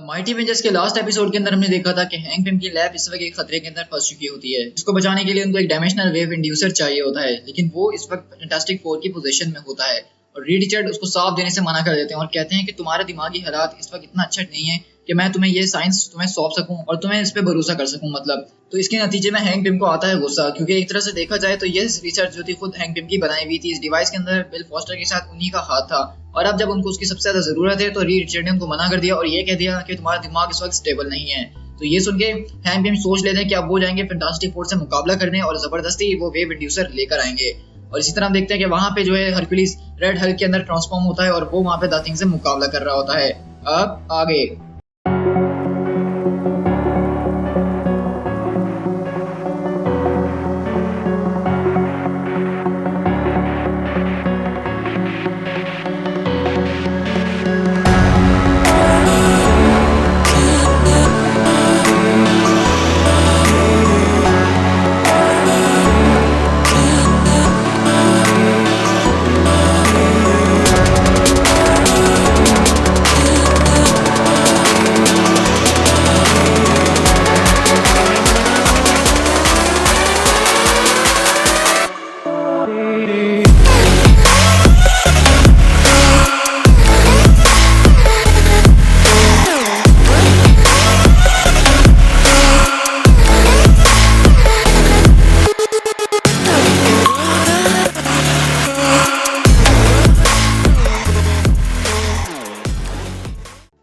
Mighty Avengers के last episode के अंदर हमने देखा था कि हैंक पिम की लैब इस वक्त एक खतरे के अंदर फंस चुकी होती है, जिसको बचाने के लिए उनको एक डायमेंशनल वेव इंड्यूसर चाहिए होता है, लेकिन वो इस वक्त फैंटास्टिक फोर की पोजीशन में होता है और रीड रिचर्ड उसको साफ देने से मना कर देते हैं और कहते हैं कि तुम्हारा दिमागी हालात इस वक्त इतना अच्छा नहीं है कि मैं तुम्हें ये साइंस तुम्हें सौंप सकूं और तुम्हें इस पे भरोसा कर सकूं। मतलब तो इसके नतीजे में हैंक पिम को आता है गुस्सा, क्योंकि एक तरह से देखा जाए तो ये रिसर्च जो थी खुद हैंक पिम की बनाई हुई थी। इस डिवाइस के अंदर बिल फॉस्टर के साथ उन्हीं का हाथ था और अब जब उनको उसकी सबसे ज्यादा जरूरत है तो रीड रिचर्ड ने उनको मना कर दिया और ये कह दिया कि तुम्हारा दिमाग इस वक्त स्टेबल नहीं है। तो ये सुन के हैंक पिम सोच लेते हैं कि अब वो जाएंगे फैंटास्टिक फोर से मुकाबला करने और जबरदस्ती वो वेव इंड्यूसर लेकर आएंगे। और इसी तरह हम देखते हैं कि वहां पे जो है हरक्यूलिस रेड हल्क के अंदर ट्रांसफॉर्म होता है और वो वहां पे द थिंग से मुकाबला कर रहा होता है। अब आगे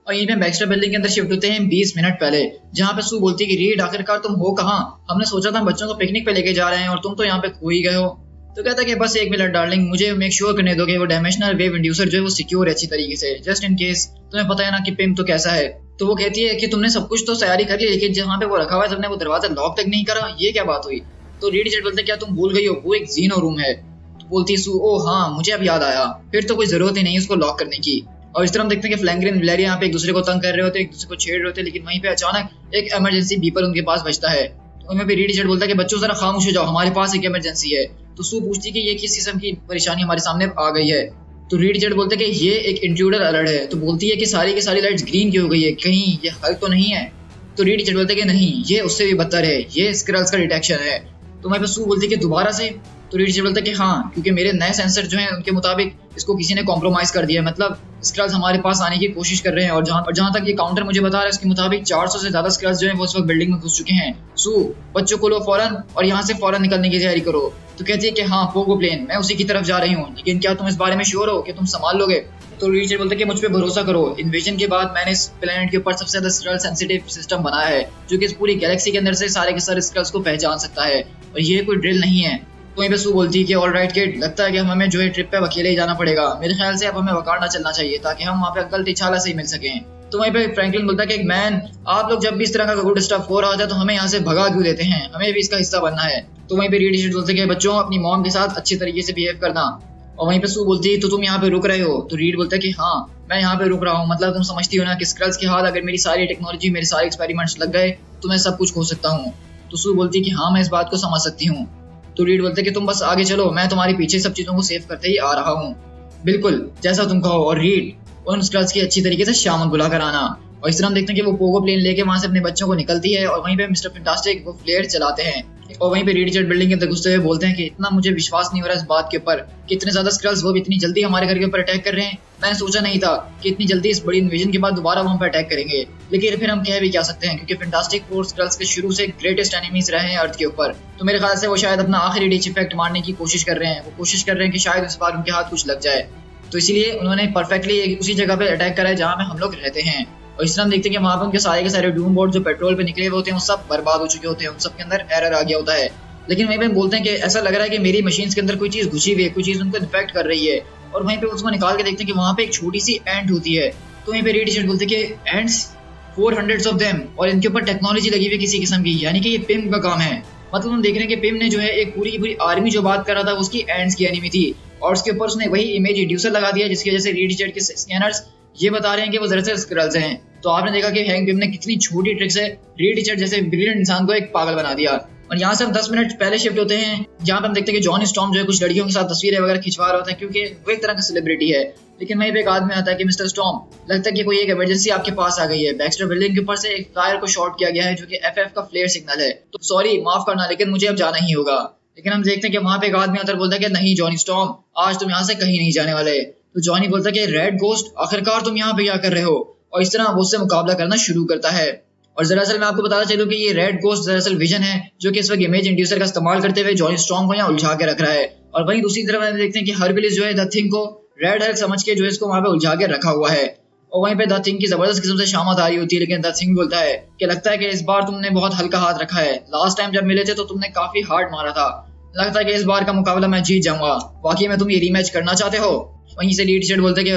और यहीं पे बैक्स्टर बिल्डिंग के अंदर शिफ्ट होते हैं 20 मिनट पहले, जहाँ पे सू बोलती है कि रीड आखिरकार तुम हो कहाँ? हमने सोचा था हम बच्चों को पिकनिक पे लेके जा रहे हैं और तुम तो यहाँ पे खो ही गए हो। तो कहता है कि बस एक मिनट डार्लिंग, मुझे मेक श्योर करने दो कि वो डायमेंशनल वेव इंड्यूसर जो है वो सिक्योर है अच्छी तरीके से, जस्ट इन केस तुम्हें पता है ना कि पिम तो कैसा है। तो वो कहती है कि तुमने सब कुछ तो तैयारी कर ली, लेकिन जहाँ पे वो रखा हुआ है तुमने वो दरवाजा लॉक तक नहीं करा, ये क्या बात हुई? तो रीड रिचर्ड बोलते क्या तुम भूल गई हो, वो एक जीनो रूम है। तो बोलती है सू ओ हाँ मुझे अब याद आया, फिर तो कोई जरूरत ही नहीं उसको लॉक करने की। और इस तरह हम देखते हैं कि फ्लैंगरिन और वैलेरिया यहाँ पे एक दूसरे को तंग कर रहे होते हैं, एक दूसरे को छेड़ रहे होते हैं, लेकिन वहीं पे अचानक एक इमरजेंसी बीपर उनके पास बजता है। तो उनमें भी रीड रिचर्ड बोलता है कि बच्चों जरा खामोश हो जाओ, हमारे पास एक इमरजेंसी है। तो सू पूछती है कि ये किस किस्म की परेशानी हमारे सामने आ गई है। तो रीड रिचर्ड बोलते हैं कि ये एक इंट्रूडर अलर्ट है। तो बोलती है कि सारी की सारी लाइट्स ग्रीन क्यों हो गई है, कहीं ये हल्क तो नहीं है? तो रीड रिचर्ड बोलते हैं कि नहीं, ये उससे भी बदतर है, ये स्क्रल्स का डिटेक्शन है। तो मैं सू बोलती है कि दोबारा से? तो रीड रिचर्ड बोलता है कि हाँ, क्योंकि मेरे नए सेंसर जो हैं उनके मुताबिक इसको किसी ने कॉम्प्रोमाइज कर दिया है, मतलब स्क्रल्स हमारे पास आने की कोशिश कर रहे हैं। और जहाँ तक ये काउंटर मुझे बता रहा है उसके मुताबिक 400 से ज्यादा स्क्रल्स जो है वो उस वक्त बिल्डिंग में घुस चुके हैं। सू बच्चों को लो फौरन और यहाँ से फौरन निकलने की तैयारी करो। तो कहती है कि हाँ पोगो प्लेन, मैं उसी की तरफ जा रही हूँ, लेकिन क्या तुम इस बारे में श्योर हो कि तुम संभाल लोगे? तो रीड रिचर्ड बोलते हैं कि मुझ पे भरोसा करो, इन्वेजन के बाद मैंने इस प्लेनेट के ऊपर सबसे ज्यादा स्क्रल सेंसिटिव सिस्टम बनाया है जो कि इस पूरी गैलेक्सी के अंदर से सारे के सारे स्क्रल्स को पहचान सकता है और ये कोई ड्रिल नहीं है। तो वहीं पे सू बोलती है कि ऑल राइट किड, लगता है कि हमें जो है ट्रिप पे अकेले ही जाना पड़ेगा, मेरे ख्याल से अब हमें वकांडा चलना चाहिए ताकि हम वहाँ पे अंकल टिचाला से ही मिल सकें। तो वहीं पे फ्रैंकलिन बोलता है कि मैन, आप लोग जब भी इस तरह का गुड स्टफ हो रहा था तो हमें यहाँ से भगा क्यों देते हैं, हमें भी इसका हिस्सा बनना है। तो वहीं पे रीड रिचर्ड बोलते हैं कि बच्चों अपनी मॉम के साथ अच्छे तरीके से बिहेव करना। और वहीं पे सू बोलती है तो तुम यहाँ पे रुक रहे हो? तो रीड बोलता है कि हाँ मैं यहाँ पे रुक रहा हूँ, मतलब तुम समझती हो ना कि स्क्रल्स के हाल, अगर मेरी सारी टेक्नोलॉजी मेरे सारे एक्सपेरिमेंट्स लग गए तो मैं सब कुछ खो सकता हूँ। तो सू बोलती है कि हाँ मैं इस बात को समझ सकती हूँ। तो रीड बोलते कि तुम बस आगे चलो, मैं तुम्हारे पीछे सब चीजों को सेव करते ही आ रहा हूँ, बिल्कुल जैसा तुम कहो। और रीड उन स्क्रल्स की अच्छी तरीके से शाम बुला कर आना। और इस तरह हम देखते हैं कि वो पोगो प्लेन लेके वहां से अपने बच्चों को निकलती है और वहीं पे मिस्टर फैंटास्टिक वो फ्लेयर चलाते हैं और वहीं पे रीड रिचर्ड बिल्डिंग के अंदर घुसते हुए बोलते हैं कि इतना मुझे विश्वास नहीं हो रहा इस बात के ऊपर कि इतने ज्यादा स्क्रल्स वो भी इतनी जल्दी हमारे घर के ऊपर अटैक कर रहे हैं। मैंने सोचा नहीं था कि इतनी जल्दी इस बड़ी इन्वेजन के बाद दोबारा वो हम पे अटैक करेंगे, लेकिन फिर हम कह भी क्या सकते हैं क्योंकि फैंटास्टिक फोर स्क्रल्स के शुरू से ग्रेटेस्ट एनिमीज रहे हैं अर्थ के ऊपर। तो मेरे ख्याल से वो शायद अपना आखिरी डिच इफेक्ट मारने की कोशिश कर रहे हैं, वो कोशिश कर रहे हैं कि शायद इस बार उनके हाथ कुछ लग जाए। तो इसीलिए उन्होंने परफेक्टली उसी जगह पे अटैक करा है जहाँ पे हम लोग रहते हैं। और इस तरह हम देखते हैं कि वहाँ पे उनके सारे के सारे डूम बोर्ड जो पेट्रोल पे निकले हुए होते हैं वो सब बर्बाद हो चुके होते हैं, उन सब के अंदर एरर आ गया होता है। लेकिन वहीं पे बोलते हैं कि ऐसा लग रहा है कि मेरी मशीन्स के अंदर कोई चीज घुसी हुई है, कोई चीज उनको इन्फेक्ट कर रही है। और वहीं पे उसको निकाल के देखते हैं कि वहाँ पे एक छोटी सी एंट होती है। तो वहीं पे रीड रिचर्ड बोलते हैं कि एंट्स 400 ऑफ देम, और इनके ऊपर टेक्नोलॉजी लगी हुई किसी किस्म की, यानी कि ये पिम का काम है। मतलब हम देख रहे हैं कि पिम ने जो है एक पूरी की पूरी आर्मी जो बात कर रहा था उसकी एंट्स की एनिमी थी और उसके ऊपर उसने वही इमेज रिड्यूसर लगा दिया जिसकी वजह से रीड रिचर्ड के स्कैनर्स ये बता रहे हैं कि वो दरअसल स्क्रल्स हैं। तो आपने देखा कि हैंक पिम ने कितनी छोटी ट्रिक से रीड रिचर्ड जैसे ब्रिलियंट इंसान को एक पागल बना दिया। और यहाँ से हम 10 मिनट पहले शिफ्ट होते हैं, जहाँ पे हम देखते हैं कि जॉनी स्टॉर्म जो है कुछ लड़कियों के साथ तस्वीरें वगैरह खिंचवा रहा होता है, क्योंकि वो एक तरह का सेलिब्रिटी है। लेकिन वहीं पे एक आदमी आता है कि मिस्टर स्टॉर्म, लगता है कि कोई एक इमरजेंसी आपके पास आ गई है। बैक्स्टर बिल्डिंग के ऊपर से एक फायर को शॉर्ट किया गया है, जो कि FF का फ्लेयर सिग्नल है। तो सॉरी, माफ करना, लेकिन मुझे अब जाना ही होगा। लेकिन हम देखते हैं कि वहाँ पे एक आदमी आता है, बोलता है कि नहीं जॉनी स्टॉर्म, आज तुम यहाँ से कहीं नहीं जाने वाले। तो जॉनी बोलता है कि रेड गोस्ट, आखिरकार तुम यहाँ पे क्या कर रहे हो? और इस तरह वो उससे मुकाबला करना शुरू करता है। और दरअसल मैं आपको बताना चलूं कि ये रेड गोस्ट दरअसल विजन है, जो कि इस वक्त इमेज इंड्यूसर का इस्तेमाल करते हुए जॉनी स्टॉर्म को यहाँ उलझा के रख रहा है। और वहीं दूसरी तरफ हम देखते हैं कि हरबिलिस जो है द थिंग को रेड हल्क समझ के जो है इसको वहाँ पे उलझा के रखा हुआ है। और वहीं पे द थिंग की जबरदस्त किस्म से शामत आ रही होती है, लेकिन द थिंग बोलता है कि लगता है कि इस बार तुमने बहुत हल्का हाथ रखा है। लास्ट टाइम जब मिले थे तो तुमने काफी हार्ड मारा था, लगता है कि इस बार का मुकाबला मैं जीत जाऊंगा। वाकई में तुम ये रीमैच करना चाहते हो? वहीं से लीड टीचर बोलते हैं कि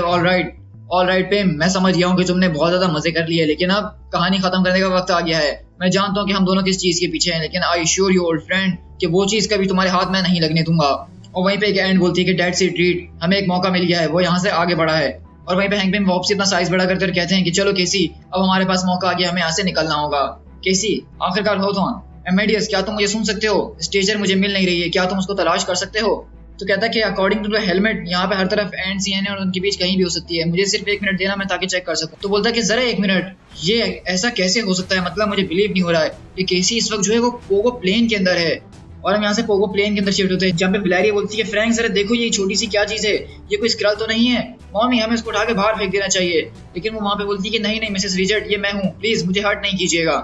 ऑल राइट पेम, मैं समझ गया हूँ कि तुमने बहुत ज्यादा मजे कर लिए, लेकिन अब कहानी खत्म करने का वक्त आ गया है। मैं जानता हूँ कि हम दोनों किस चीज के पीछे हैं, लेकिन I sure you old friend कि वो चीज कभी तुम्हारे हाथ में नहीं लगने दूंगा। और वहीं पे एक एंड बोलती है कि डेड सी ट्रीट, हमें एक मौका मिल गया है, वो यहाँ से आगे बढ़ा है। और वहीं पे हैंक पिम वापसी अपना साइज बड़ा करते कहते हैं कि चलो केसी, अब हमारे पास मौका आ गया, हमें यहाँ से निकलना होगा। केसी, आखिरकार हो तो एमेडियस, क्या तुम मुझे सुन सकते हो? स्टेजर मुझे मिल नहीं रही है, क्या तुम उसको तलाश कर सकते हो? तो कहता है कि अकॉर्डिंग टू द हेलमेट यहाँ पे हर तरफ एंड्स ही हैं और उनके बीच कहीं भी हो सकती है, मुझे सिर्फ 1 मिनट देना मैं ताकि चेक कर सकूं। तो बोलता है कि जरा 1 मिनट, ये ऐसा कैसे हो सकता है? मतलब मुझे बिलीव नहीं हो रहा है कि केसी इस वक्त जो है वो पोगो प्लेन के अंदर है। और हम यहाँ से पोगो प्लेन के अंदर शिफ्ट होते हैं, जहाँ पे बिलारी बोलती है फ्रैंक जरा देखो ये छोटी सी क्या चीज है, ये कोई स्क्रल तो नहीं है? मॉमी, हमें इसको उठा के बाहर फेंक देना चाहिए। लेकिन वो वहाँ पे बोलती है कि नहीं मिसेस रिचर्ड, ये मैं हूँ, प्लीज मुझे हर्ट नहीं कीजिएगा।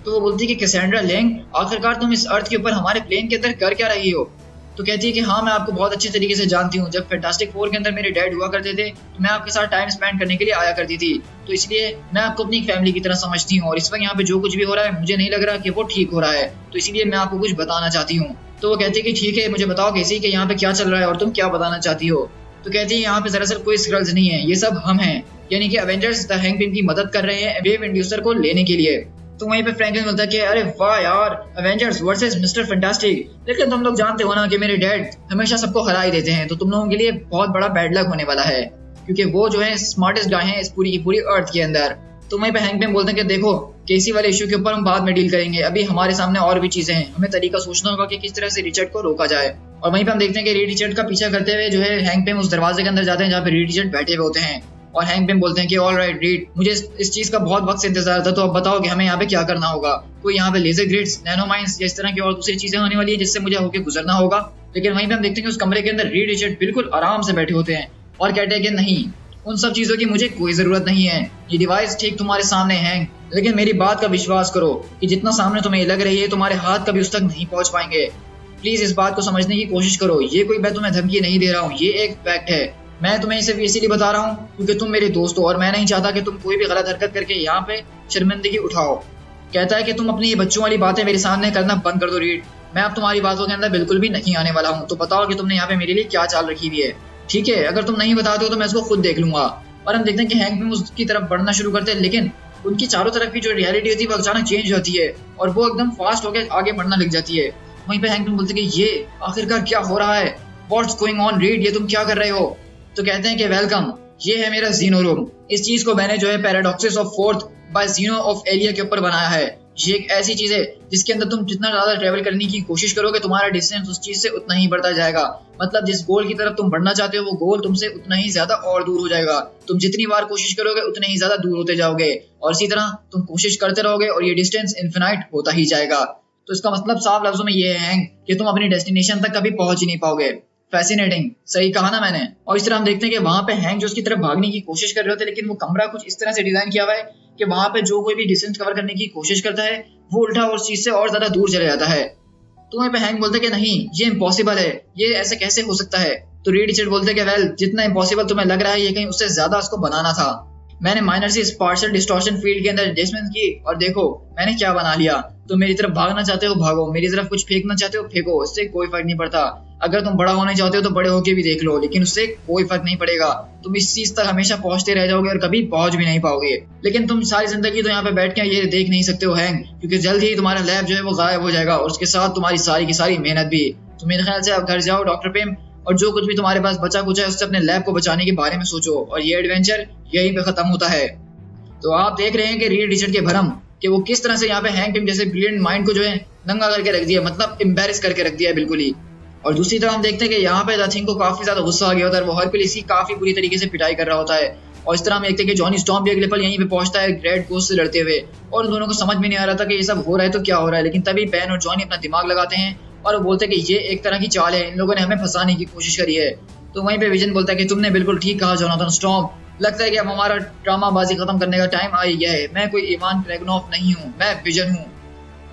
तो वो बोलती है कि कैसेंड्रा लैंग, आखिरकार तुम इस अर्थ के ऊपर हमारे प्लेन के अंदर कर क्या रही हो? तो कहती है कि हाँ, मैं आपको बहुत अच्छे तरीके से जानती हूँ। जब फैंटास्टिक फोर के अंदर मेरे डैड हुआ करते थे तो मैं आपके साथ टाइम स्पेंड करने के लिए आया करती थी, तो इसलिए मैं आपको अपनी फैमिली की तरह समझती हूँ। और इस वक्त यहाँ पे जो कुछ भी हो रहा है मुझे नहीं लग रहा कि वो ठीक हो रहा है, तो इसलिए मैं आपको कुछ बताना चाहती हूँ। तो वो कहती है कि ठीक है, मुझे बताओ कैसे कि यहाँ पे क्या चल रहा है और तुम क्या बताना चाहती हो? तो कहती है यहाँ पे दरअसल कोई स्क्रल्स नहीं है, ये सब हम हैं, यानी कि एवेंजर्स द हैंग पिम की मदद कर रहे हैं वेव इंड्यूसर को लेने के लिए। तो वहीं पे फ्रैंकलिन बोलता है कि अरे वाह यार, एवेंजर्स वर्सेस मिस्टर फैंटास्टिक, लेकिन तुम लोग जानते हो ना कि मेरे डैड हमेशा सबको हरा ही देते हैं, तो तुम लोगों के लिए बहुत बड़ा बैड लक होने वाला है, क्योंकि वो जो है स्मार्टेस्ट गाय हैं इस पूरी की पूरी अर्थ के अंदर। तो वहीं पे हैंग पिम बोलते हैं कि देखो केसी वाले इशू के ऊपर हम बाद में डील करेंगे, अभी हमारे सामने और भी चीजें हैं, हमें तरीका सोचना होगा कि किस तरह से रिचर्ड को रोका जाए। और वहीं पे हम देखते हैं कि रीड रिचर्ड का पीछा करते हुए जो है हैंग पिम उस दरवाजे के अंदर जाते हैं जहाँ पे रीड रिचर्ड बैठे हुए होते हैं। और हैंग पिम बोलते हैं कि ऑल राइट रीड, मुझे इस चीज का बहुत वक्त से इंतजार था, तो अब बताओ कि हमें यहाँ पे क्या करना होगा? कोई यहाँ पे लेजर ग्रिड्स, नैनो माइंस या इस तरह की और दूसरी चीजें होने वाली है जिससे मुझे होके गुजरना होगा? लेकिन वहीं पे हम देखते हैं कि उस कमरे के अंदर रीड रिचर्ड बिल्कुल आराम से बैठे होते हैं और कहते हैं कि नहीं, उन सब चीजों की मुझे कोई जरूरत नहीं है, ये डिवाइस ठीक तुम्हारे सामने है, लेकिन मेरी बात का विश्वास करो कि जितना सामने तुम्हें लग रही है तुम्हारे हाथ कभी उस तक नहीं पहुंच पाएंगे। प्लीज इस बात को समझने की कोशिश करो, ये कोई मैं तुम्हें धमकी नहीं दे रहा हूँ, ये एक फैक्ट है। मैं तुम्हें सिर्फ इसीलिए बता रहा हूँ क्योंकि तुम मेरे दोस्त हो और मैं नहीं चाहता कि तुम कोई भी गलत हरकत करके यहाँ पे शर्मिंदगी उठाओ। कहता है कि तुम अपनी ये बच्चों वाली बातें मेरे सामने करना बंद कर दो रीड, मैं अब तुम्हारी बातों के अंदर बिल्कुल भी नहीं आने वाला हूँ। तो बताओ कि तुमने यहाँ पे मेरे लिए क्या चाल रखी हुई है? ठीक है, अगर तुम नहीं बताते हो तो मैं इसको खुद देख लूंगा। और हम देखते हैं कि हैंक पिम उसकी तरफ बढ़ना शुरू करते हैं, लेकिन उनकी चारों तरफ की जो रियलिटी होती है वो अचानक चेंज होती है और वो एकदम फास्ट होकर आगे बढ़ना लग जाती है। वहीं पे हैंक पिम बोलते हैं कि ये आखिरकार क्या हो रहा है? व्हाट्स गोइंग ऑन रीड, ये तुम क्या कर रहे हो? तो कहते हैं कि वेलकम, ये है मेरा जीनो रूम, इस चीज को मैंने जो है paradoxes of fourth by Zeno of Elea के ऊपर बनाया है। ये एक ऐसी चीज है जिसके अंदर तुम जितना ज्यादा ट्रेवल करने की कोशिश करोगे तुम्हारा डिस्टेंस उस चीज से उतना ही बढ़ता जाएगा। मतलब जिस गोल की तरफ तुम बढ़ना चाहते हो वो गोल तुमसे उतना ही ज्यादा और दूर हो जाएगा। तुम जितनी बार कोशिश करोगे उतने ही ज्यादा दूर होते जाओगे और इसी तरह तुम कोशिश करते रहोगे और ये डिस्टेंस इन्फिनाइट होता ही जाएगा। तो इसका मतलब साफ लफ्जों में ये है कि तुम अपनी डेस्टिनेशन तक कभी पहुंच ही नहीं पाओगे। फैसिनेटिंग, सही कहा ना मैंने? और इस तरह हम देखते हैं कि वहां पे हैंक जो उसकी तरफ भागने की कोशिश कर रहे होते हैं, लेकिन वो कमरा कुछ इस तरह से डिजाइन किया हुआ है कि वहां पे जो कोई भी डिस्टेंस कवर करने की कोशिश करता है वो उल्टा उस चीज से और ज्यादा दूर चले जाता है। तो वहीं पे हैंक बोलते हैं कि नहीं, ये इम्पॉसिबल है, ये ऐसे कैसे हो सकता है? तो रीड रिचर्ड बोलते हैं कि वेल, जितना इम्पॉसिबल तुम्हें लग रहा है ये कहीं उससे ज्यादा उसको बनाना था। मैंने माइनर सी स्पार्शल डिस्टॉर्शन फील्ड के अंदर एडजस्टमेंट की और देखो मैंने क्या बना लिया। तुम मेरी तरफ भागना चाहते हो भागो, मेरी तरफ कुछ फेंकना चाहते हो फेंको, इससे कोई फर्क नहीं पड़ता। अगर तुम बड़ा होने चाहते हो तो बड़े होके भी देख लो, लेकिन उससे कोई फर्क नहीं पड़ेगा। तुम इस चीज तक हमेशा पहुंचते रह जाओगे और कभी पहुंच भी नहीं पाओगे। लेकिन तुम सारी जिंदगी तो यहाँ पे बैठ के ये देख नहीं सकते हो हैंक, क्योंकि जल्द ही तुम्हारा लैब जो है वो गायब हो जाएगा और उसके साथ तुम्हारी सारी की सारी मेहनत भी। तो मेरे ख्याल से अब घर जाओ डॉक्टर पेम, और जो कुछ भी तुम्हारे पास बचा कुछ है उससे अपने लैब को बचाने के बारे में सोचो। और ये एडवेंचर यहीं पे खत्म होता है। तो आप देख रहे हैं कि रीड रिचर्ड के भरम कि वो किस तरह से यहाँ पे हैंक पिम जैसे ब्रिलियंट माइंड को जो है नंगा करके रख दिया, मतलब एम्बेरस करके रख दिया है बिल्कुल ही। और दूसरी तरफ हम देखते हैं कि यहाँ पे द थिंग को काफी ज्यादा गुस्सा आ गया होता है, वो हरकुलिस की काफी बुरी तरीके से पिटाई कर रहा होता है। और इस तरह हम देखते हैं कि जॉनी स्टॉर्म भी अगले पल यहीं पे पहुंचता है रेड गोस्ट से लड़ते हुए, और उन दोनों को समझ में नहीं आ रहा था कि ये सब हो रहा है तो क्या हो रहा है। लेकिन तभी बेन और जॉनी अपना दिमाग लगाते हैं और वो बोलते हैं कि ये एक तरह की चाल है, इन लोगों ने हमें फंसाने की कोशिश करी है। तो वहीं पे विजन बोलता है कि तुमने बिल्कुल ठीक कहा जोनाथन स्टॉर्म, लगता है कि अब हमारा ड्रामाबाजी खत्म करने का टाइम आ ही गया है। मैं कोई इवान क्रैगनॉफ नहीं हूँ, मैं विजन हूँ।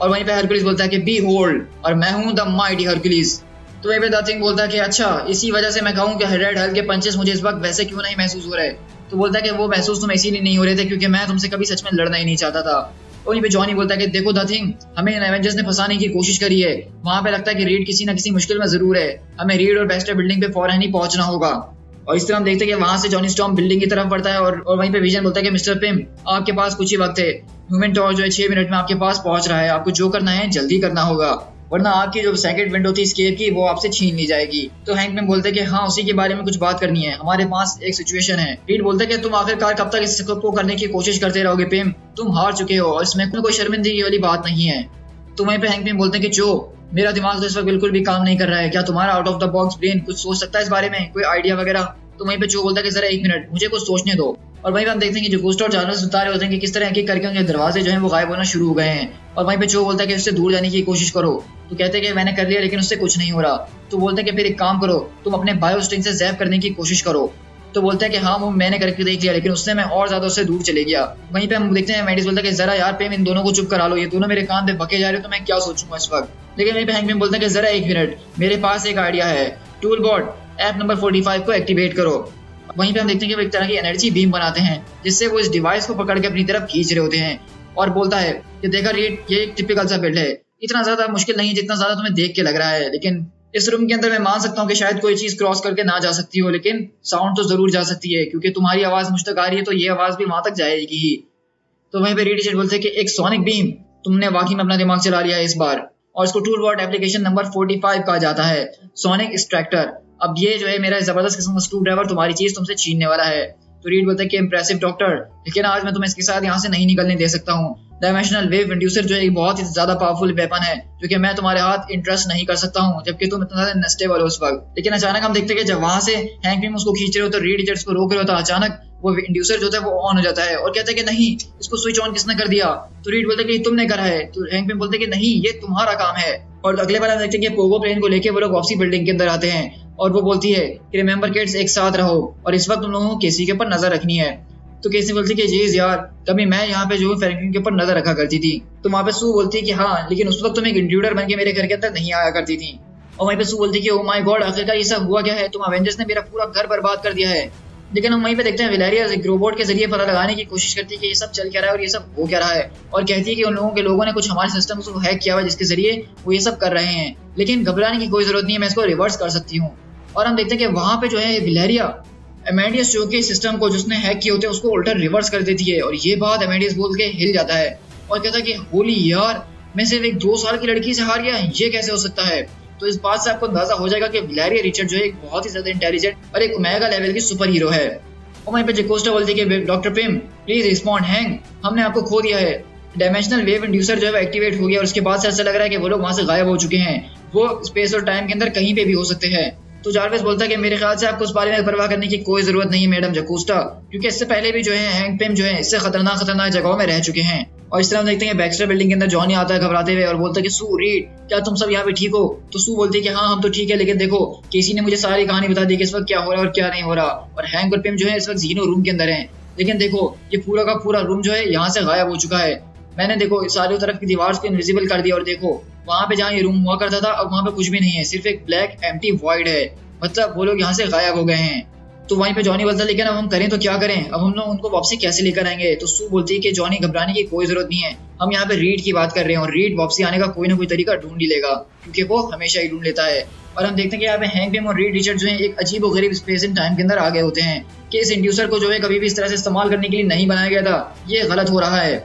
और वहीं पे हरकुलिस बोलता है कि बी होल्ड, और मैं हूँ द माइटी हरकुलिस। तो वहीं पे द थिंग बोलता है कि अच्छा, इसी वजह से मैं कहूँ कि रेड हल्क के पंचेस मुझे इस वक्त वैसे क्यों नहीं महसूस हो रहे। तो बोलता है कि वो महसूस तुम इसीलिए नहीं हो रहे थे क्योंकि मैं तुमसे कभी सच में लड़ना ही नहीं चाहता था। वहीं पे जॉनी बोलता है कि देखो द थिंग, हमें एवेंजर्स ने फंसाने की कोशिश करी है। वहां पे लगता है कि रीड किसी ना किसी मुश्किल में जरूर है, हमें रीड और बेस्टर बिल्डिंग पे फौरन ही पहुंचना होगा। और इस तरह हम देखते हैं कि वहां से जॉनी स्टॉर्म बिल्डिंग की तरफ बढ़ता है और वहीं पे विजन बोलता है कि मिस्टर पिम, आपके पास कुछ ही वक्त है। ह्यूमन टॉर्च जो है 6 मिनट में आपके पास पहुंच रहा है, आपको जो करना है जल्दी करना होगा, वरना आपकी जो सेकंड विंडो थी एस्केप की वो आपसे छीन ली जाएगी। तो हैंक मैन बोलते हैं कि हाँ, उसी के बारे में कुछ बात करनी है, हमारे पास एक सिचुएशन है। रीड बोलते हैं कि तुम आखिरकार कब तक इस को करने की कोशिश करते रहोगे पिम, तुम हार चुके हो और इसमें कोई शर्मिंदगी वाली बात नहीं है। तो वहीं पे हैंक मैन बोलते हैं कि जो मेरा दिमाग तो इस वक्त बिल्कुल भी काम नहीं कर रहा है, क्या तुम्हारा out of the box brain कुछ सोच सकता है इस बारे में, कोई आइडिया वगैरह। तो वहीं पे जो बोलता है कि जरा 1 मिनट मुझे कुछ सोचने दो। और वहीं पे हम देखते हैं कि जो गोस्ट और जानवर बता रहे होते हैं कि किस तरह एक करके उनके दरवाजे जो हैं वो गायब होना शुरू हो गए हैं। और वहीं पे जो बोलता है कि उससे दूर जाने की कोशिश करो। तो कहते हैं कि मैंने कर लिया लेकिन उससे कुछ नहीं हो रहा। तो बोलते हैं कि फिर एक काम करो, तुम अपने बायोस्टिंग से जैप करने की कोशिश करो। तो बोलता है कि हाँ, वो मैंने करके देख लिया लेकिन उससे मैं और ज्यादा उससे दूर चले गया। वहीं पे हम देखते हैं मैडिस बोलता है कि जरा यार पेम, इन दोनों को चुप करा लो, ये दोनों मेरे कान पे बके जा रहे हो तो मैं क्या सोचूंगा इस वक्त। लेकिन वहीं पे हैंक मैन बोलता है कि जरा 1 मिनट, मेरे पास एक आइडिया है। टूल बोर्ड ऐप नंबर 45 को एक्टिवेट करो। वहीं पे हम देखते हैं कि वो एक तरह की एनर्जी बीम बनाते हैं जिससे वो इस डिवाइस को पकड़ के अपनी तरफ खींच रहे होते हैं। और बोलता है कि देखा रीड, ये एक टिपिकल सा बिल्ड है, इतना ज्यादा मुश्किल नहीं है जितना ज्यादा तुम्हें देख के लग रहा है। लेकिन इस रूम के अंदर मैं मान सकता हूँ कि शायद कोई चीज क्रॉस करके ना जा सकती हो, लेकिन साउंड तो जरूर जा सकती है क्योंकि तुम्हारी आवाज मुझ तक आ रही है, तो ये आवाज भी वहां तक जाएगी ही। तो वहीं पे रीड बोलते हैं कि एक सोनिक बीम, तुमने वाकई में अपना दिमाग चला लिया है इस बार। और इसको टूल बोर्ड एप्लीकेशन नंबर 45 कहा जाता है, सोनिक एक्सट्रैक्टर। अब ये जो है मेरा जबरदस्त किस्म का स्क्रू ड्राइवर तुम्हारी चीज तुमसे छीनने वाला है। तो रीड बोलता है कि इम्प्रेसिव डॉक्टर, लेकिन आज मैं तुम्हें इसके साथ यहाँ से नहीं निकलने दे सकता हूँ। डायमेंशनल वेव इंड्यूसर जो है एक बहुत ही ज्यादा पावरफुल वेपन है जो कि मैं तुम्हारे हाथ इंटरेस्ट नहीं कर सकता हूँ, जबकि तुम इतना ज्यादा अनस्टेबल हो उस वक्त। लेकिन अचानक हम देखते हैं कि जब वहां से हैंक पिम उसको खींच रहे हो तो रीड रिचर्ड्स को रोक रहे होता है, अचानक वो इंड्यूसर जो है वो ऑन हो जाता है और कहते हैं कि नहीं, इसको स्विच ऑन किसने कर दिया। तो रीड बोलते हैं कि तुमने करा है। तो हैंक पिम बोलते हैं कि नहीं, ये तुम्हारा काम है। और अगले बार हम देखते हैं कि पोगो प्लेन को लेके वो लोग वापसी बिल्डिंग के अंदर आते हैं और वो बोलती है कि रिमेंबर किड्स, एक साथ रहो और इस वक्त तुम लोगों को केसी के ऊपर नजर रखनी है। तो केसी बोलती है कि जीज यार, कभी मैं यहाँ पे जो फ्रैंकलिन के ऊपर नजर रखा करती थी। तो वहाँ पे सू बोलती है कि हाँ, लेकिन उस वक्त तुम एक इंट्रूडर बन के मेरे घर के अंदर नहीं आया करती थी। और वहीं पे सू बोलती है कि ओ माय गॉड, आखिरकार ये सब हुआ क्या है, तुम अवेंजर्स ने मेरा पूरा घर बर्बाद कर दिया है। लेकिन हम वहीं पे देखते हैं विलेरिया एक रोबोट के जरिए पता लगाने की कोशिश करती है कि ये सब चल क्या रहा है और ये सब हो क्या रहा है, और कहती है कि उन लोगों ने कुछ हमारे सिस्टम को हैक किया हुआ जिसके जरिए वो ये सब कर रहे हैं। लेकिन घबराने की कोई जरूरत नहीं है, मैं इसको रिवर्स कर सकती हूँ। और हम देखते हैं कि वहां पे जो है विलेरिया एमेडियस जो के सिस्टम को जिसने हैक किए होते हैं उसको उल्टा रिवर्स कर देती है। और ये बात एमेडियस बोल के हिल जाता है और कहता है कि होली यार, मैं सिर्फ एक 2 साल की लड़की से हार गया, ये कैसे हो सकता है। तो इस बात से आपको अंदाजा हो जाएगा कि विलेरिया रिचर्ड जो है एक बहुत ही ज्यादा इंटेलिजेंट और एक ओमेगा लेवल की सुपर हीरो है। और वहीं पे जकोस्टा बोलती है कि doctor Pym please respond, hang हमने आपको खो दिया है। डायमेंशनल वेव इंड्यूसर जो है वो एक्टिवेट हो गया और उसके बाद से ऐसा लग रहा है कि वो लोग वहां से गायब हो चुके हैं, वो स्पेस और टाइम के अंदर कहीं पे भी हो सकते हैं। तो जारवेस बोलता है कि मेरे ख्याल से आपको उस बारे में परवाह करने की कोई जरूरत नहीं है मैडम जकोस्टा, क्योंकि इससे पहले भी जो है हैंग पिम जो है इससे खतरनाक जगहों में रह चुके हैं। और इस तरह हम देखते हैं बैक्स्टर बिल्डिंग के अंदर जॉनी आता है घबराते हुए और बोलता है कि सू, रीड, क्या तुम सब यहाँ पे ठीक हो। तो सू बोलती है कि हाँ, हम तो ठीक है, लेकिन देखो केसी ने मुझे सारी कहानी बता दी कि इस वक्त क्या हो रहा है और क्या नहीं हो रहा। और हैंग और पिम जो है इस वक्त जीनो रूम के अंदर है, लेकिन देखो ये पूरा का पूरा रूम जो है यहाँ से गायब हो चुका है। मैंने देखो चारों तरफ की दीवार को इनविजिबल कर दिया और देखो वहां पे जहाँ ये रूम हुआ करता था अब वहां पे कुछ भी नहीं है, सिर्फ एक ब्लैक एम्प्टी वॉइड है, मतलब वो लोग यहाँ से गायब हो गए हैं। तो वहीं पे जॉनी बोलता है लेकिन अब हम करें तो क्या करें, अब हम लोग उनको वापसी कैसे लेकर आएंगे। तो सू बोलती है कि जॉनी घबराने की कोई जरूरत नहीं है, हम यहाँ पे रीड की बात कर रहे हैं और रीड वापसी आने का कोई ना कोई तरीका ढूंढ ही लेगा क्योंकि वो हमेशा ही ढूंढ लेता है। और हम देखते हैं कि यहाँ पे हैंक पिम और रीड रिचर्ड जो है एक अजीब और गरीब स्पेस इन टाइम के अंदर आ गए होते हैं कि इस इंड्यूसर को जो है कभी भी इस तरह से इस्तेमाल करने के लिए नहीं बनाया गया था, ये गलत हो रहा है।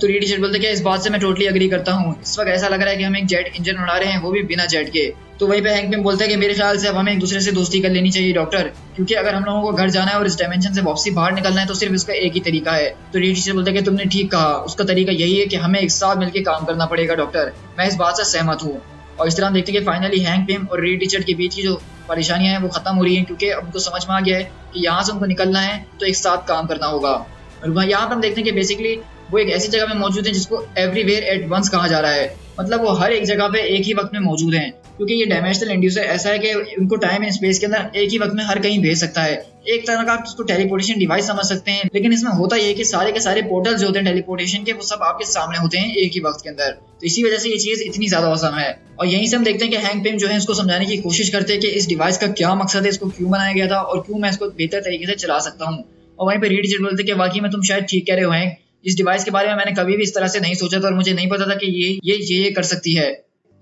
तो रीड टीचर बोलते क्या इस बात से मैं टोटली अग्री करता हूँ। इस वक्त ऐसा लग रहा है कि हम एक जेट इंजन उड़ा रहे हैं, वो भी बिना जेट के। तो वहीं पे हैंक पिम बोलता है कि मेरे ख्याल से अब हमें एक दूसरे से दोस्ती कर लेनी चाहिए डॉक्टर, क्योंकि अगर हम लोगों को घर जाना है और इस डायमेंशन से वापसी बाहर निकलना है तो सिर्फ इसका एक ही तरीका है। तो रीड टीचर बोलता है कि तुमने ठीक कहा, उसका तरीका यही है कि हमें एक साथ मिलकर काम करना पड़ेगा डॉक्टर, मैं इस बात से सहमत हूँ। और इस तरह हम देखते हैं कि फाइनली हैंक पिम और रीड टीचर के बीच की जो परेशानियां हैं वो खत्म हो रही हैं, क्योंकि अब उनको समझ में आ गया है कि यहाँ से उनको निकलना है तो एक साथ काम करना होगा। और यहाँ पर हम देखते हैं कि बेसिकली वो एक ऐसी जगह में मौजूद है जिसको एवरीवेयर एट वंस कहा जा रहा है, मतलब वो हर एक जगह पे एक ही वक्त में मौजूद हैं, क्योंकि ये डायमेंशनल इंड्यूसर ऐसा है कि उनको टाइम एंड स्पेस के अंदर एक ही वक्त में हर कहीं भेज सकता है। एक तरह का आप इसको टेलीपोर्टेशन डिवाइस समझ सकते हैं, लेकिन इसमें होता यह है कि सारे के सारे पोर्टल्स जो होते हैं टेलीपोर्टेशन के वो सब आपके सामने होते हैं एक ही वक्त के अंदर। तो इसी वजह से ये चीज इतनी ज्यादा औसम है। और यहीं से हम देखते हैं कि हैंक पिम जो है इसको समझाने की कोशिश करते हैं कि इस डिवाइस का क्या मकसद है, इसको क्यों बनाया गया था और क्यों मैं इसको बेहतर तरीके से चला सकता हूँ। और वहीं पे रीड टीचर बोलते कि वाकई में तुम शायद ठीक कह रहे हो हैंक, इस डिवाइस के बारे में मैंने कभी भी इस तरह से नहीं सोचा था और मुझे नहीं पता था कि ये कर सकती है।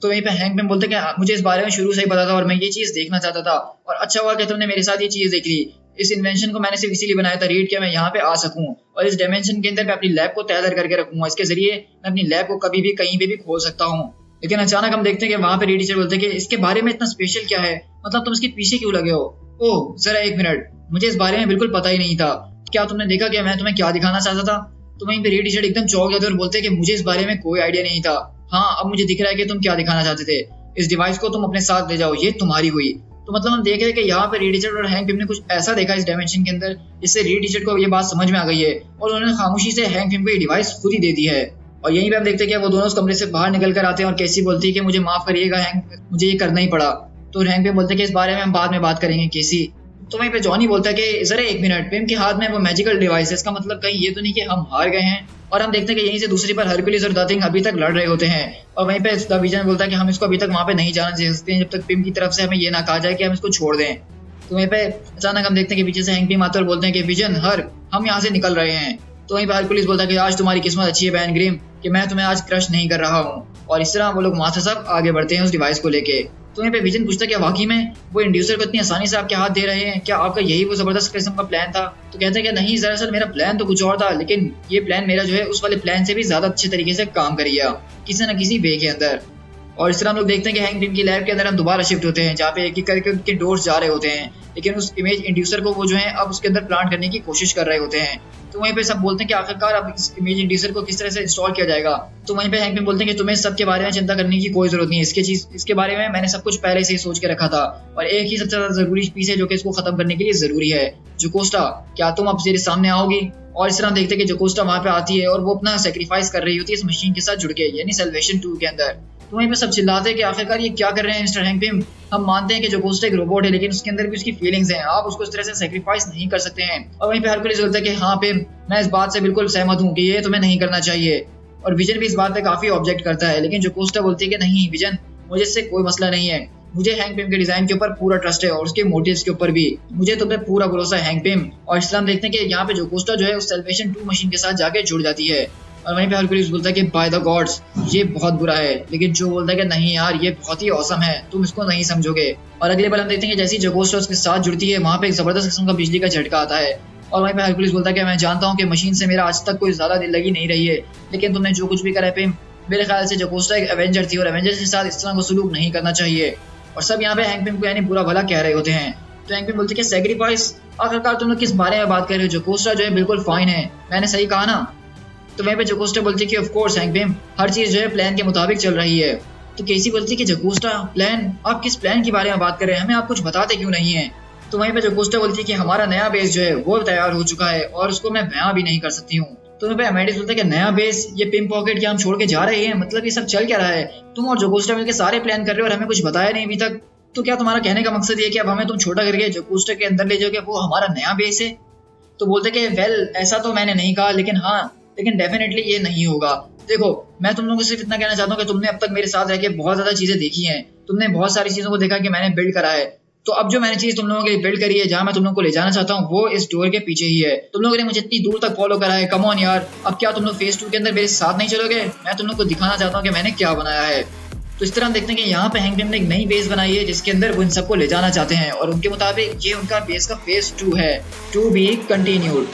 तो वहीं पे हैंक पिम बोलते कि मुझे इस बारे में शुरू से ही पता था और मैं ये चीज देखना चाहता था, और अच्छा हुआ कि तुमने मेरे साथ ये चीज देख ली। इस इन्वेंशन को मैंने सिर्फ इसीलिए बनाया था रीड, कि मैं यहाँ पे आ सकूं और इस डायमेंशन के अंदर मैं अपनी लैब को तैयार करके रखूंगा। इसके जरिए मैं अपनी लैब को कभी भी कहीं पे भी खोल सकता हूँ। लेकिन अचानक हम देखते हैं कि वहां पे रीड टीचर बोलते हैं कि इसके बारे में इतना स्पेशल क्या है, मतलब तुम इसके पीछे क्यों लगे हो? ओह जरा एक मिनट, मुझे इस बारे में बिल्कुल पता ही नहीं था। क्या तुमने देखा कि मैं तुम्हें क्या दिखाना चाहता था? तो वहीं पे रीड टीचर एकदम चौंक गए थे और बोलते हैं कि मुझे इस बारे में कोई आइडिया नहीं था। हाँ अब मुझे दिख रहा है कि तुम क्या दिखाना चाहते थे, इस डिवाइस को तुम अपने साथ ले जाओ, ये तुम्हारी हुई। तो मतलब हम देख रहे हैं कि यहाँ पे रीड टीचर और हैंक पिम ने कुछ ऐसा देखा इस डायमेंशन के अंदर जिससे रीड टीचर को ये बात समझ में आ गई है और उन्होंने खामोशी से हैंक पिम को ये डिवाइस खुद ही दे दी है। और यहीं पे हम देखते हैं कि वो दोनों उस कमरे से बाहर निकल कर आते हैं और केसी बोलती है कि मुझे माफ करिएगा हैंक, मुझे ये करना ही पड़ा। तो हैंक पिम बोलते हैं कि इस बारे में हम बाद में बात करेंगे केसी। तो वहीं पे जॉनी बोलता है कि जरा एक मिनट, पिम के हाथ में वो मैजिकल डिवाइस है, इसका मतलब कहीं ये तो नहीं कि हम हार गए हैं? और हम देखते हैं कि यहीं से दूसरी पर हरकुलिस और द थिंग अभी तक लड़ रहे होते हैं। और वहीं पे द विजन बोलता है कि हम इसको अभी तक वहां पे नहीं जाना दे सकते हैं जब तक पिम की तरफ से हमें ये ना कहा जाए कि हम इसको छोड़ दें। तो वहीं पे अचानक हम देखते हैं कि पीछे से हैंक पिम आते और बोलते हैं कि विजन हर हम यहाँ से निकल रहे हैं। तो वहीं पे हरकुलिस बोलता है कि आज तुम्हारी किस्मत अच्छी है बैन ग्रिम, कि मैं तुम्हें आज क्रश नहीं कर रहा हूँ। और इस तरह वो लोग वहां से सब आगे बढ़ते हैं उस डिवाइस को लेके। तो वहीं पे विजन पूछता है कि वाकई में वो इंड्यूसर को इतनी आसानी से आपके हाथ दे रहे हैं, क्या आपका यही वो जबरदस्त किस्म का प्लान था? तो कहते हैं कि नहीं, दरअसल मेरा प्लान तो कुछ और था, लेकिन ये प्लान मेरा जो है उस वाले प्लान से भी ज्यादा अच्छे तरीके से काम कर गया किसी न किसी वे के अंदर। और इस तरह हम लोग देखते हैं कि हैंक पिम की लैब के अंदर हम दोबारा शिफ्ट होते हैं, जहाँ पे एक एक करके उनके डोर्स जा रहे होते हैं, लेकिन उस इमेज इंड्यूसर को वो जो है अब उसके अंदर प्लांट करने की कोशिश कर रहे होते हैं। तो वहीं पे सब बोलते हैं कि आखिरकार अब इस इमेज इंड्यूसर को किस तरह से इंस्टॉल किया जाएगा। तो वहीं पे हैंक पिम बोलते हैं कि तुम्हें सब के बारे में चिंता करने की कोई जरूरत नहीं है, इसके बारे में मैंने सब कुछ पहले से ही सोच के रखा था, और एक ही सबसे ज्यादा जरूरी पीस है जो कि इसको खत्म करने के लिए जरूरी है। जोकोस्टा, क्या तुम अब मेरे सामने आओगी? और इस तरह देखते हैं कि जोकोस्टा वहां पे आती है और वो अपना सेक्रीफाइस कर रही होती है इस मशीन के साथ जुड़ के, यानी सैल्वेशन 2 के अंदर। तो वहीं पे सब चिल्लाते हैं कि आखिरकार ये क्या कर रहे हैं मिस्टर हैंक पिम, हम मानते हैं कि जोकोस्टा एक रोबोट है, लेकिन उसके अंदर भी उसकी फीलिंग्स हैं, आप उसको इस तरह से सेक्रीफाइस नहीं कर सकते हैं। और वहीं पे हरकुलिस बोलता है कि हाँ पिम, मैं इस बात से बिल्कुल सहमत हूँ कि ये तुम्हें नहीं करना चाहिए। और विजन भी इस बात पे काफी ऑब्जेक्ट करता है, लेकिन जोकोस्टा बोलती है कि नहीं विजन, मुझे इससे कोई मसला नहीं है, मुझे हैंक पिम के डिजाइन के ऊपर पूरा ट्रस्ट है और उसके मोटिव्स के ऊपर भी मुझे तुम पे पूरा भरोसा है हैंक पिम। और इस तरह हम देखते हैं कि यहाँ पे जोकोस्टा जो है उस सैल्वेशन 2 मशीन के साथ जाके जुड़ जाती है। और वहीं पे हरकुलिस बोलता है कि बाय द गॉड्स, ये बहुत बुरा है, लेकिन जो बोलता है कि नहीं यार ये बहुत ही औसम है, तुम इसको नहीं समझोगे। और अगले बार हम देखते हैं कि जैसी जोकोस्टा उसके साथ जुड़ती है वहां पे एक जबरदस्त किस्म का बिजली का झटका आता है। और वहीं पे हरकुलिस बोलता है कि मैं जानता हूँ कि मशीन से मेरा आज तक कोई ज्यादा दिल लगी नहीं रही है, लेकिन तुमने जो कुछ भी करा है पिम, मेरे ख्याल से जोकोस्टा एक एवेंजर थी और एवेंजर्स के साथ इस तरह का सलूक नहीं करना चाहिए। और सब यहाँ पे हैंक पिम को यानी बुरा भला कह रहे होते हैं। तो हैंक पिम बोलते हैं कि सैक्रिफाइस, आखिरकार तुम लोग किस बारे में बात कर रहे हो? जोकोस्टा जो है बिल्कुल फाइन है, मैंने सही कहा ना? तो वहीं पे जोकोस्टा बोलती है कि ऑफ कोर्स हैंक पिम, हर चीज जो है प्लान के मुताबिक चल रही है। तो केसी बोलती है कि जोकोस्टा प्लान, आप किस प्लान के बारे में बात कर रहे हैं, हमें आप कुछ बताते क्यों नहीं है? तो वहीं पे जोकोस्टा बोलती है कि हमारा नया बेस जो है वो तैयार हो चुका है और उसको मैं बयां भी नहीं कर सकती हूँ। तो वहीं पे अमेडिस बोलता है कि नया बेस, ये पिम पॉकेट क्या हम छोड़ के जा रहे हैं? मतलब ये सब चल क्या रहा है? तुम और जोकोस्टा मिलकर सारे प्लान कर रहे हो और हमें कुछ बताया नहीं अभी तक। तो क्या तुम्हारा कहने का मकसद ये कि अब हमें तुम छोटा करके जोकोस्टा के अंदर ले जाओगे, वो हमारा नया बेस है? तो बोलते कि वेल ऐसा तो मैंने नहीं कहा, लेकिन डेफिनेटली ये नहीं होगा। देखो मैं तुम लोगों को सिर्फ इतना कहना चाहता हूँ कि तुमने अब तक मेरे साथ रह के बहुत ज्यादा चीजें देखी हैं, तुमने बहुत सारी चीजों को देखा कि मैंने बिल्ड करा है। तो अब जो मैंने चीज तुम लोगों के लिए बिल्ड करी है, जहाँ मैं तुम लोगों को ले जाना चाहता हूँ, वो इस डोर के पीछे ही है। तुम लोगों ने मुझे इतनी दूर तक फॉलो करा है, कम ऑन यार, अब क्या तुम लोग फेज 2 के अंदर मेरे साथ नहीं चलोगे? मैं तुम लोग को दिखाना चाहता हूँ कि मैंने क्या बनाया है। तो इस तरह हम देखते हैं कि यहाँ पे हैंक पिम ने एक नई बेस बनाई है जिसके अंदर वो इन सबको ले जाना चाहते हैं, और उनके मुताबिक ये उनका बेस का फेज 2 है, टू बी कंटिन्यूड।